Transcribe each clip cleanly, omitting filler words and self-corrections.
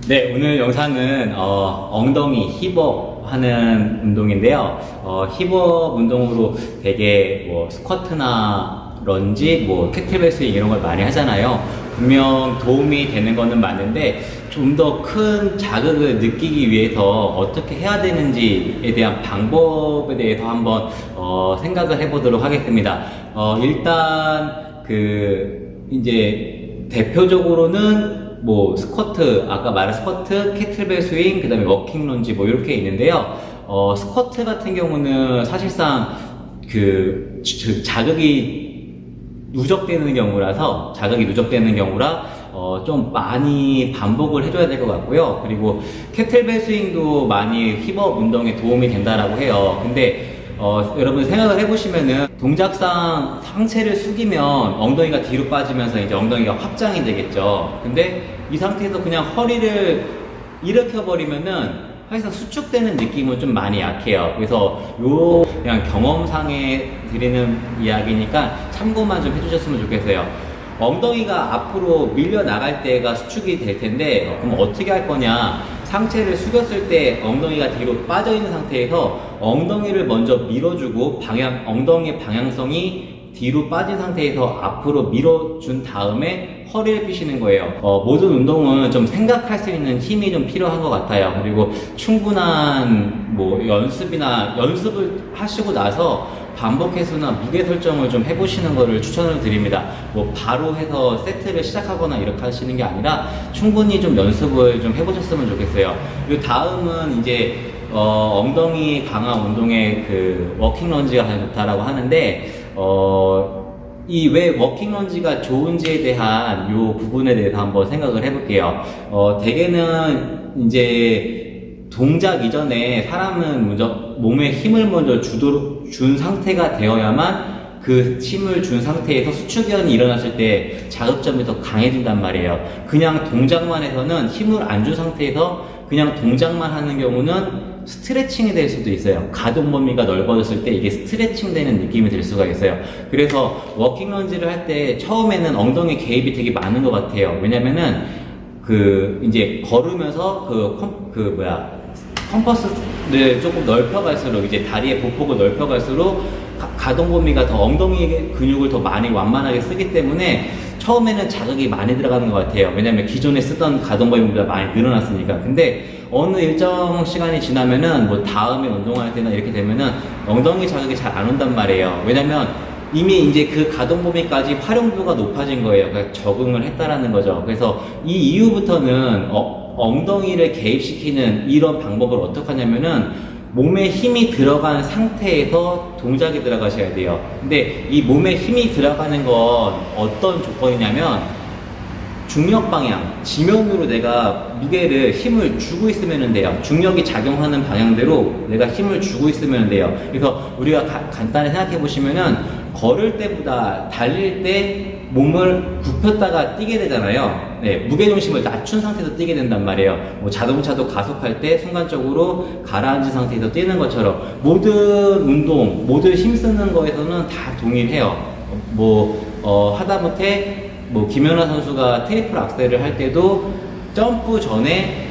네, 오늘 영상은 엉덩이 힙업 하는 운동인데요. 힙업 운동으로 되게 뭐 스쿼트나 런지, 뭐 캐틀벨 스윙 이런 걸 많이 하잖아요. 분명 도움이 되는 거는 맞는데 좀 더 큰 자극을 느끼기 위해서 어떻게 해야 되는지에 대한 방법에 대해서 한번 생각을 해보도록 하겠습니다. 일단 이제 대표적으로는 뭐 스쿼트, 아까 말한 스쿼트, 캐틀벨 스윙, 그 다음에 워킹 런지 뭐 이렇게 있는데요. 스쿼트 같은 경우는 사실상 자극이 누적되는 경우라 좀 많이 반복을 해줘야 될 것 같고요. 그리고 캐틀벨 스윙도 많이 힙업 운동에 도움이 된다라고 해요. 근데 여러분 생각을 해보시면은 동작상 상체를 숙이면 엉덩이가 뒤로 빠지면서 이제 엉덩이가 확장이 되겠죠. 근데 이 상태에서 그냥 허리를 일으켜버리면은 사실상 수축되는 느낌은 좀 많이 약해요. 그래서 그냥 경험상에 드리는 이야기니까 참고만 좀 해주셨으면 좋겠어요. 엉덩이가 앞으로 밀려 나갈 때가 수축이 될 텐데 그럼 어떻게 할 거냐? 상체를 숙였을 때 엉덩이가 뒤로 빠져 있는 상태에서 엉덩이를 먼저 밀어주고 엉덩이의 방향성이 뒤로 빠진 상태에서 앞으로 밀어준 다음에 허리를 펴시는 거예요. 모든 운동은 좀 생각할 수 있는 힘이 좀 필요한 것 같아요. 그리고 충분한 연습을 하시고 나서 반복 횟수나 무게 설정을 좀 해보시는 거를 추천을 드립니다. 바로 해서 세트를 시작하거나 이렇게 하시는 게 아니라 충분히 좀 연습을 좀 해보셨으면 좋겠어요. 그리고 다음은 이제 엉덩이 강화 운동의 워킹 런지가 가장 좋다라고 하는데 이 왜 워킹 런지가 좋은지에 대한 요 부분에 대해서 한번 생각을 해볼게요. 대개는 이제 동작 이전에 사람은 먼저 몸에 힘을 먼저 준 상태가 되어야만 그 힘을 준 상태에서 수축연이 일어났을 때 자극점이 더 강해진단 말이에요. 그냥 동작만 해서는 힘을 안 준 상태에서 그냥 동작만 하는 경우는 스트레칭이 될 수도 있어요. 가동 범위가 넓어졌을 때 이게 스트레칭 되는 느낌이 들 수가 있어요. 그래서 워킹 런지를 할 때 처음에는 엉덩이 개입이 되게 많은 것 같아요. 왜냐면은 이제 걸으면서 컴퍼스를 조금 넓혀갈수록 이제 다리의 보폭을 넓혀갈수록 가동 범위가 더 엉덩이 근육을 더 많이 완만하게 쓰기 때문에 처음에는 자극이 많이 들어가는 것 같아요. 왜냐면 기존에 쓰던 가동 범위보다 많이 늘어났으니까. 근데 어느 일정 시간이 지나면은 다음에 운동할 때나 이렇게 되면은 엉덩이 자극이 잘 안 온단 말이에요. 왜냐면 이미 이제 그 가동 범위까지 활용도가 높아진 거예요. 그러니까 적응을 했다라는 거죠. 그래서 이 이후부터는 엉덩이를 개입시키는 이런 방법을 어떻게 하냐면은 몸에 힘이 들어간 상태에서 동작이 들어가셔야 돼요. 근데 이 몸에 힘이 들어가는 건 어떤 조건이냐면 중력 방향, 지면으로 내가 힘을 주고 있으면 돼요. 중력이 작용하는 방향대로 내가 힘을 주고 있으면 돼요. 그래서 우리가 간단히 생각해 보시면은 걸을 때보다 달릴 때 몸을 굽혔다가 뛰게 되잖아요. 네, 무게중심을 낮춘 상태에서 뛰게 된단 말이에요. 자동차도 가속할 때 순간적으로 가라앉은 상태에서 뛰는 것처럼 모든 운동, 모든 힘쓰는 거에서는 다 동일해요. 하다못해 김연아 선수가 트리플 악셀을 할 때도 점프 전에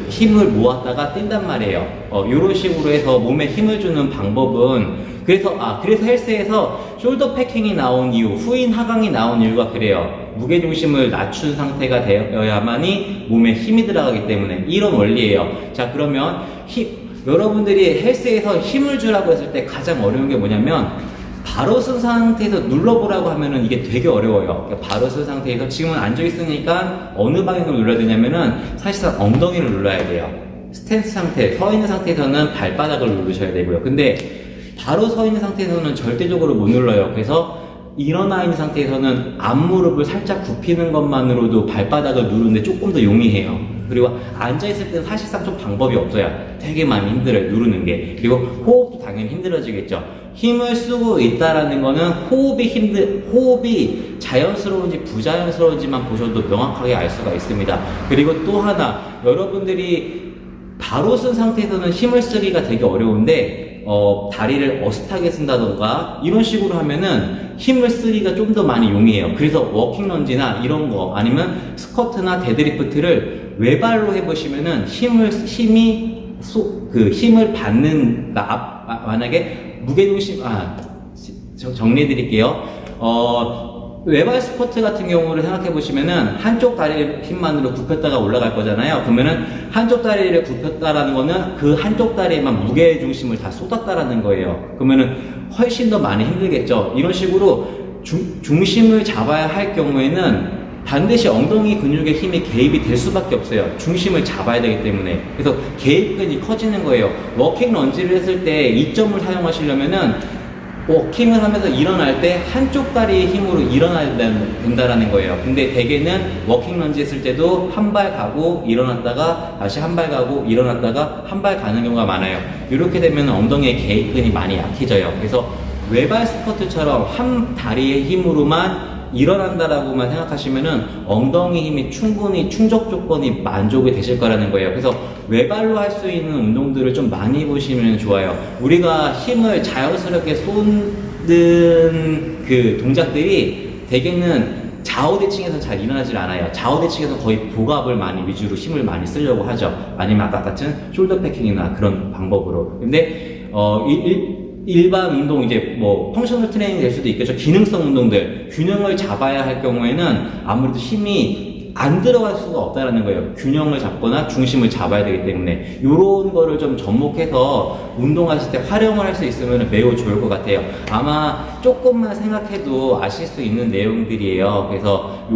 힘을 모았다가 뛴단 말이에요. 이런 식으로 해서 몸에 힘을 주는 방법은 그래서 헬스에서 숄더 패킹이 나온 이유, 후인 하강이 나온 이유가 그래요. 무게중심을 낮춘 상태가 되어야만이 몸에 힘이 들어가기 때문에 이런 원리예요. 자, 그러면 여러분들이 헬스에서 힘을 주라고 했을 때 가장 어려운 게 뭐냐면 바로 쓴 상태에서 눌러보라고 하면은 이게 되게 어려워요. 그러니까 바로 쓴 상태에서 지금은 앉아있으니까 어느 방향으로 눌러야 되냐면은 사실상 엉덩이를 눌러야 돼요. 스탠스 상태, 서 있는 상태에서는 발바닥을 누르셔야 되고요. 근데 바로 서 있는 상태에서는 절대적으로 못 눌러요. 그래서 일어나 있는 상태에서는 앞무릎을 살짝 굽히는 것만으로도 발바닥을 누르는데 조금 더 용이해요. 그리고 앉아있을 때는 사실상 좀 방법이 없어요. 되게 많이 힘들어요, 누르는 게. 그리고 호흡도 당연히 힘들어지겠죠. 힘을 쓰고 있다라는 거는 호흡이 자연스러운지 부자연스러운지만 보셔도 명확하게 알 수가 있습니다. 그리고 또 하나, 여러분들이 바로 쓴 상태에서는 힘을 쓰기가 되게 어려운데 다리를 어슷하게 쓴다던가 이런 식으로 하면은 힘을 쓰기가 좀 더 많이 용이해요. 그래서 워킹 런지나 이런 거 아니면 스쿼트나 데드리프트를 외발로 해보시면은 힘을 받는 만약에 무게중심 정리해 드릴게요. 외발 스쿼트 같은 경우를 생각해 보시면은 한쪽 다리 힘만으로 굽혔다가 올라갈 거잖아요. 그러면은 한쪽 다리를 굽혔다라는 거는 그 한쪽 다리에만 무게 중심을 다 쏟았다라는 거예요. 그러면은 훨씬 더 많이 힘들겠죠. 이런 식으로 중심을 잡아야 할 경우에는 반드시 엉덩이 근육의 힘이 개입이 될 수밖에 없어요. 중심을 잡아야 되기 때문에. 그래서 개입근이 커지는 거예요. 워킹 런지를 했을 때 이점을 사용하시려면은 워킹을 하면서 일어날 때 한쪽 다리의 힘으로 일어나야 된다라는 거예요. 근데 대개는 워킹 런지 했을 때도 한 발 가고 일어났다가 다시 한 발 가고 일어났다가 한 발 가는 경우가 많아요. 이렇게 되면 엉덩이의 개입근이 많이 약해져요. 그래서 외발 스쿼트처럼 한 다리의 힘으로만 일어난다라고만 생각하시면은 엉덩이 힘이 충분히 충족 조건이 만족이 되실 거라는 거예요. 그래서 외발로 할 수 있는 운동들을 좀 많이 보시면 좋아요. 우리가 힘을 자연스럽게 쏟는 그 동작들이 대개는 좌우대칭에서 잘 일어나질 않아요. 좌우대칭에서 거의 복압을 많이 위주로 힘을 많이 쓰려고 하죠. 아니면 아까 같은 숄더 패킹이나 그런 방법으로. 근데 일반 운동, 이제 뭐 펑셔널 트레이닝 될 수도 있겠죠. 기능성 운동들, 균형을 잡아야 할 경우에는 아무래도 힘이 안 들어갈 수가 없다라는 거예요. 균형을 잡거나 중심을 잡아야 되기 때문에 요런 거를 좀 접목해서 운동하실 때 활용을 할 수 있으면 매우 좋을 것 같아요. 아마 조금만 생각해도 아실 수 있는 내용들이에요. 그래서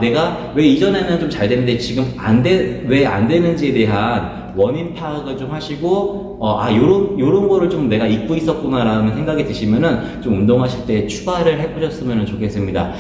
내가 왜 이전에는 좀 잘 됐는데 지금 왜 안 되는지에 대한 원인 파악을 좀 하시고, 요런 거를 좀 내가 잊고 있었구나라는 생각이 드시면은 좀 운동하실 때 추가를 해보셨으면 좋겠습니다.